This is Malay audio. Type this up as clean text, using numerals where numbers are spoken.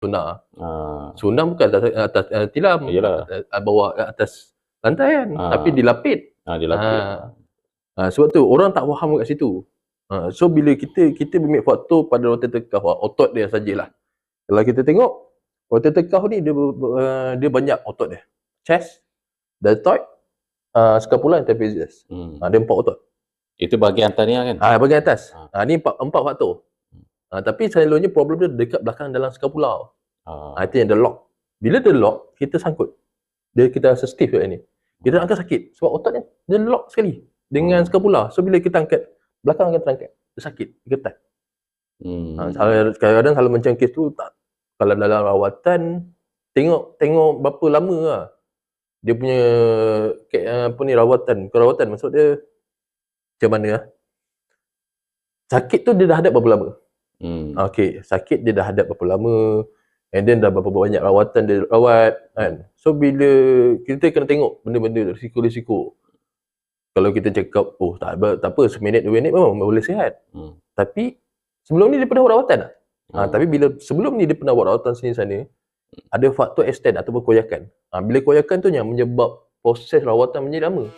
Sonar. Ah. Sonar bukan atas tilam. Yalah. Bawah atas lantai kan. Tapi dilapit. Dilapit. Sebab tu orang tak faham kat situ. So bila kita ambil faktor pada rotator cuff, otot dia sajalah. Kalau kita tengok rotator cuff ni dia banyak otot dia. Chest, deltoid, scapula dan trapezius. Dia 4 otot. Itu bahagian atasnya kan? Bahagian atas. Ni 4 faktor. Tapi selalunya problem dia dekat belakang dalam scapula. Itu yang dia lock. Bila dia lock, kita sangkut. Kita rasa stiff kat ni. Kita angkat sakit sebab otot dia lock sekali dengan scapula. So bila kita angkat, belakang akan terangkat. Dia sakit, getar. Kadang-kadang kalau macam kes tu tak, kalau dalam rawatan tengok berapa lama lah dia punya rawatan maksud dia macam mana lah. Sakit tu dia dah hadap berapa lama. Sakit dia dah hadap berapa lama, and then dah berapa banyak rawatan dia rawat kan. So bila kita kena tengok benda-benda risiko-risiko. Kalau kita cakap tak apa, seminit 2 minit memang boleh sihat. Tapi sebelum ni dia pernah buat rawatan tak? Tapi bila sebelum ni dia pernah buat rawatan sini sana, ada faktor extend ataupun koyakan. Bila koyakan tu yang menyebab proses rawatan menjadi lama.